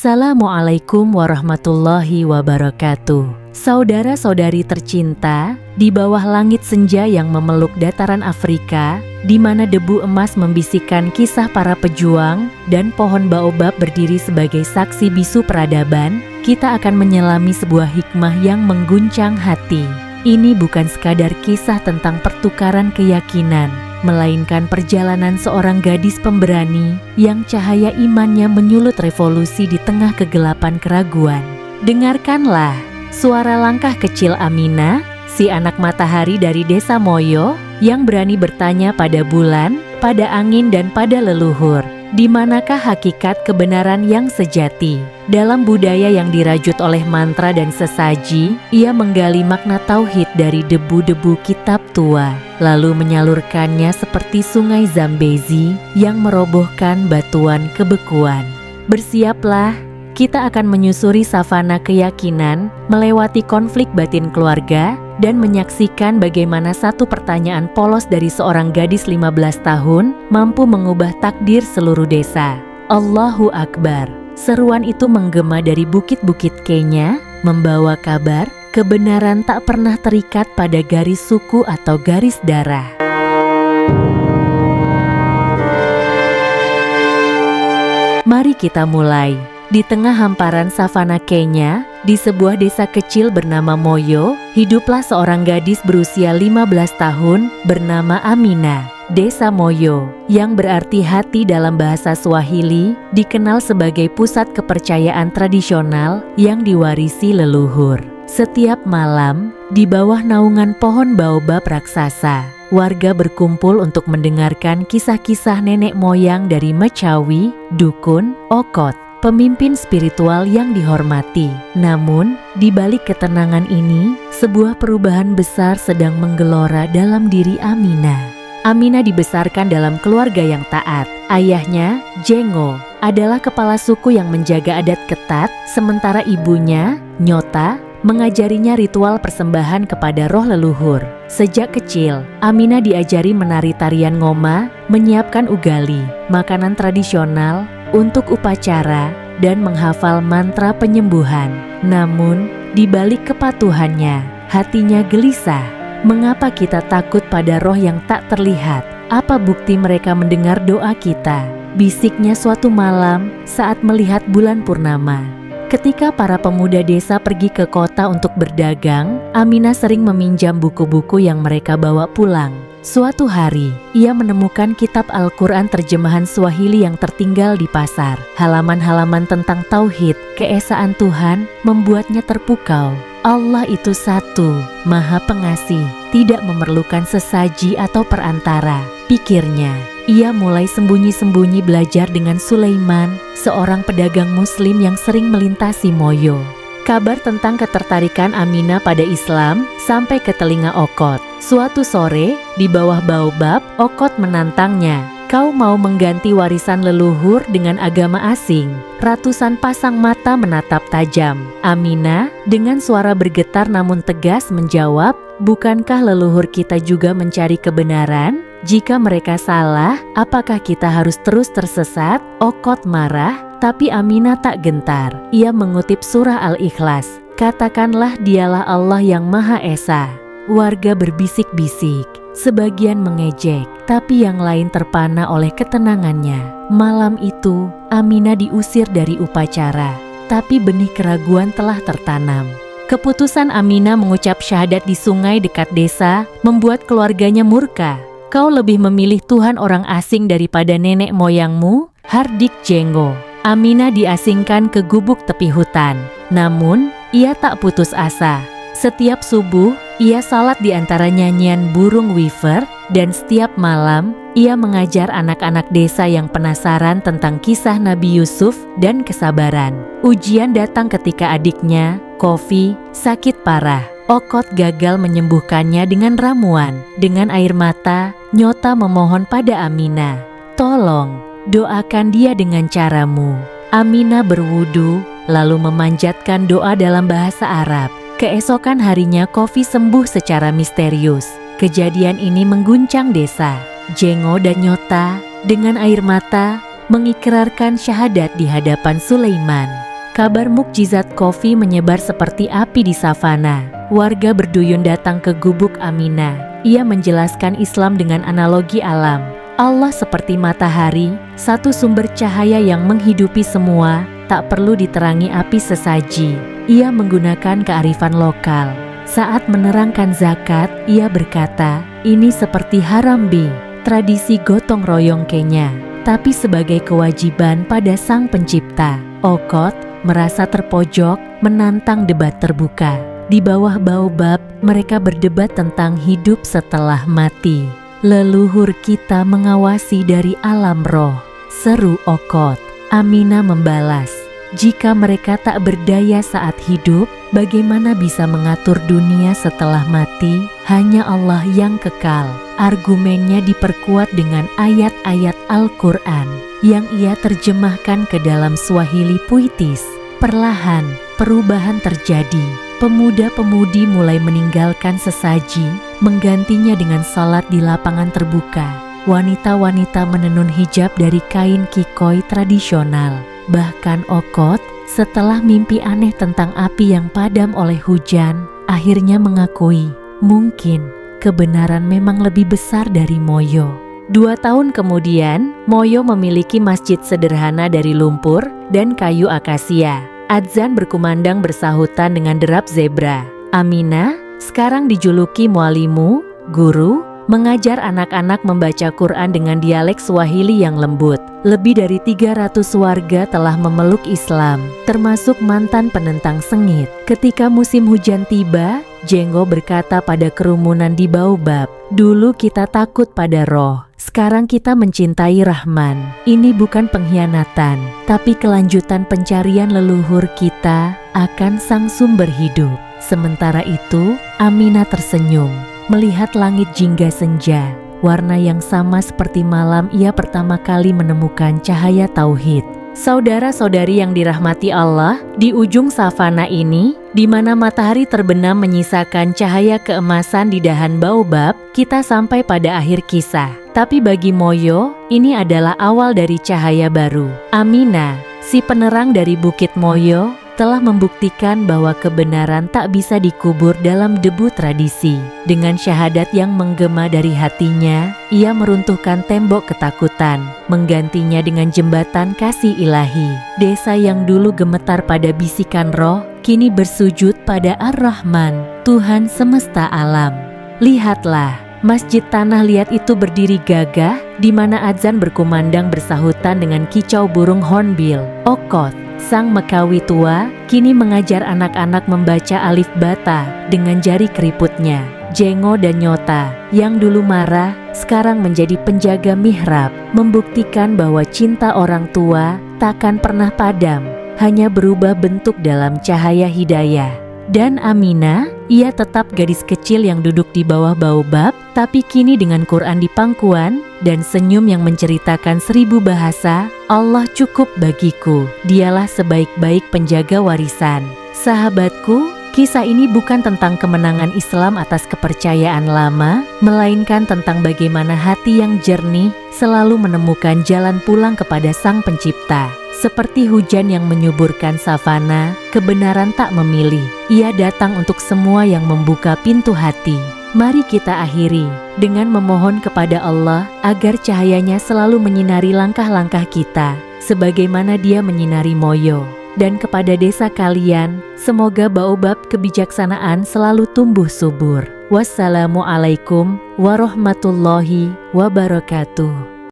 Assalamualaikum warahmatullahi wabarakatuh. Saudara-saudari tercinta, di bawah langit senja yang memeluk dataran Afrika, di mana debu emas membisikkan kisah para pejuang dan pohon baobab berdiri sebagai saksi bisu peradaban, kita akan menyelami sebuah hikmah yang mengguncang hati. Ini bukan sekadar kisah tentang pertukaran keyakinan, melainkan perjalanan seorang gadis pemberani yang cahaya imannya menyulut revolusi di tengah kegelapan keraguan. Dengarkanlah suara langkah kecil Aminah, si anak matahari dari desa Moyo, yang berani bertanya pada bulan, pada angin dan pada leluhur, di manakah hakikat kebenaran yang sejati? Dalam budaya yang dirajut oleh mantra dan sesaji, ia menggali makna tauhid dari debu-debu kitab tua, lalu menyalurkannya seperti sungai Zambezi yang merobohkan batuan kebekuan. Bersiaplah, kita akan menyusuri savana keyakinan, melewati konflik batin keluarga, dan menyaksikan bagaimana satu pertanyaan polos dari seorang gadis 15 tahun mampu mengubah takdir seluruh desa. Allahu Akbar. Seruan itu menggema dari bukit-bukit Kenya, membawa kabar kebenaran tak pernah terikat pada garis suku atau garis darah. Mari kita mulai. Di tengah hamparan savana Kenya, di sebuah desa kecil bernama Moyo, hiduplah seorang gadis berusia 15 tahun bernama Aminah. Desa Moyo, yang berarti hati dalam bahasa Swahili, dikenal sebagai pusat kepercayaan tradisional yang diwarisi leluhur. Setiap malam, di bawah naungan pohon baobab raksasa, warga berkumpul untuk mendengarkan kisah-kisah nenek moyang dari Mecawi, dukun, okot, pemimpin spiritual yang dihormati. Namun, di balik ketenangan ini, sebuah perubahan besar sedang menggelora dalam diri Aminah. Aminah dibesarkan dalam keluarga yang taat. Ayahnya, Jengo, adalah kepala suku yang menjaga adat ketat, sementara ibunya, Nyota, mengajarinya ritual persembahan kepada roh leluhur. Sejak kecil, Aminah diajari menari tarian ngoma, menyiapkan ugali, makanan tradisional, untuk upacara, dan menghafal mantra penyembuhan. Namun, di balik kepatuhannya, hatinya gelisah. Mengapa kita takut pada roh yang tak terlihat? Apa bukti mereka mendengar doa kita? Bisiknya suatu malam saat melihat bulan purnama. Ketika para pemuda desa pergi ke kota untuk berdagang, Aminah sering meminjam buku-buku yang mereka bawa pulang. Suatu hari, ia menemukan kitab Al-Quran terjemahan Swahili yang tertinggal di pasar. Halaman-halaman tentang tauhid, keesaan Tuhan, membuatnya terpukau. Allah itu satu, Maha Pengasih, tidak memerlukan sesaji atau perantara, pikirnya. Ia mulai sembunyi-sembunyi belajar dengan Sulaiman, seorang pedagang muslim yang sering melintasi Moyo. Kabar tentang ketertarikan Aminah pada Islam sampai ke telinga Okot. Suatu sore, di bawah baobab, Okot menantangnya. Kau mau mengganti warisan leluhur dengan agama asing? Ratusan pasang mata menatap tajam. Aminah, dengan suara bergetar namun tegas menjawab, bukankah leluhur kita juga mencari kebenaran? Jika mereka salah, apakah kita harus terus tersesat? Okot marah, tapi Aminah tak gentar. Ia mengutip surah Al-Ikhlas. Katakanlah dialah Allah yang Maha Esa. Warga berbisik-bisik, sebagian mengejek, tapi yang lain terpana oleh ketenangannya. Malam itu, Aminah diusir dari upacara, tapi benih keraguan telah tertanam. Keputusan Aminah mengucap syahadat di sungai dekat desa membuat keluarganya murka. Kau lebih memilih Tuhan orang asing daripada nenek moyangmu? Hardik Jengo. Aminah diasingkan ke gubuk tepi hutan. Namun, ia tak putus asa. Setiap subuh, ia salat di antara nyanyian burung weaver, dan setiap malam, ia mengajar anak-anak desa yang penasaran tentang kisah Nabi Yusuf dan kesabaran. Ujian datang ketika adiknya, Kofi, sakit parah. Okot gagal menyembuhkannya dengan ramuan. Dengan air mata, Nyota memohon pada Aminah, tolong, doakan dia dengan caramu. Aminah berwudu, lalu memanjatkan doa dalam bahasa Arab. Keesokan harinya Kofi sembuh secara misterius. Kejadian ini mengguncang desa. Jengo dan Nyota dengan air mata mengikrarkan syahadat di hadapan Sulaiman. Kabar mukjizat kopi menyebar seperti api di savana. Warga berduyun datang ke gubuk Aminah. Ia menjelaskan Islam dengan analogi alam. Allah seperti matahari, satu sumber cahaya yang menghidupi semua, tak perlu diterangi api sesaji. Ia menggunakan kearifan lokal. Saat menerangkan zakat, ia berkata, ini seperti harambi, tradisi gotong royong Kenya, tapi sebagai kewajiban pada Sang Pencipta. Okot merasa terpojok, menantang debat terbuka. Di bawah baobab, mereka berdebat tentang hidup setelah mati. Leluhur kita mengawasi dari alam roh, seru Okot. Aminah membalas, jika mereka tak berdaya saat hidup, bagaimana bisa mengatur dunia setelah mati? Hanya Allah yang kekal. Argumennya diperkuat dengan ayat-ayat Al-Quran yang ia terjemahkan ke dalam Swahili puitis. Perlahan, perubahan terjadi. Pemuda-pemudi mulai meninggalkan sesaji, menggantinya dengan salat di lapangan terbuka. Wanita-wanita menenun hijab dari kain kikoi tradisional. Bahkan Okot, setelah mimpi aneh tentang api yang padam oleh hujan, akhirnya mengakui, mungkin kebenaran memang lebih besar dari Moyo. 2 tahun kemudian, Moyo memiliki masjid sederhana dari lumpur dan kayu akasia. Adzan berkumandang bersahutan dengan derap zebra. Aminah, sekarang dijuluki mualimu, guru, mengajar anak-anak membaca Quran dengan dialek Swahili yang lembut. Lebih dari 300 warga telah memeluk Islam, termasuk mantan penentang sengit. Ketika musim hujan tiba, Jenggo berkata pada kerumunan di baobab, dulu kita takut pada roh, sekarang kita mencintai Rahman. Ini bukan pengkhianatan, tapi kelanjutan pencarian leluhur kita akan sang sumber hidup. Sementara itu, Aminah tersenyum, melihat langit jingga senja, warna yang sama seperti malam ia pertama kali menemukan cahaya tauhid. Saudara-saudari yang dirahmati Allah, di ujung savana ini, di mana matahari terbenam menyisakan cahaya keemasan di dahan baobab, kita sampai pada akhir kisah. Tapi bagi Moyo, ini adalah awal dari cahaya baru. Aminah, si penerang dari Bukit Moyo, telah membuktikan bahwa kebenaran tak bisa dikubur dalam debu tradisi. Dengan syahadat yang menggema dari hatinya, ia meruntuhkan tembok ketakutan, menggantinya dengan jembatan kasih ilahi. Desa yang dulu gemetar pada bisikan roh, kini bersujud pada Ar-Rahman, Tuhan semesta alam. Lihatlah, masjid tanah liat itu berdiri gagah, di mana adzan berkumandang bersahutan dengan kicau burung hornbill. Okot, sang Mekawi tua, kini mengajar anak-anak membaca alif bata dengan jari keriputnya. Jenggo dan Nyota, yang dulu marah, sekarang menjadi penjaga mihrab, membuktikan bahwa cinta orang tua takkan pernah padam, hanya berubah bentuk dalam cahaya hidayah. Dan Aminah, ia tetap gadis kecil yang duduk di bawah baobab, tapi kini dengan Quran di pangkuan dan senyum yang menceritakan 1000 bahasa, Allah cukup bagiku, dialah sebaik-baik penjaga warisan. Sahabatku, kisah ini bukan tentang kemenangan Islam atas kepercayaan lama, melainkan tentang bagaimana hati yang jernih selalu menemukan jalan pulang kepada Sang Pencipta. Seperti hujan yang menyuburkan savana, kebenaran tak memilih. Ia datang untuk semua yang membuka pintu hati. Mari kita akhiri dengan memohon kepada Allah agar cahayanya selalu menyinari langkah-langkah kita, sebagaimana Dia menyinari Moyo. Dan kepada desa kalian, semoga baobab kebijaksanaan selalu tumbuh subur. Wassalamualaikum warahmatullahi wabarakatuh.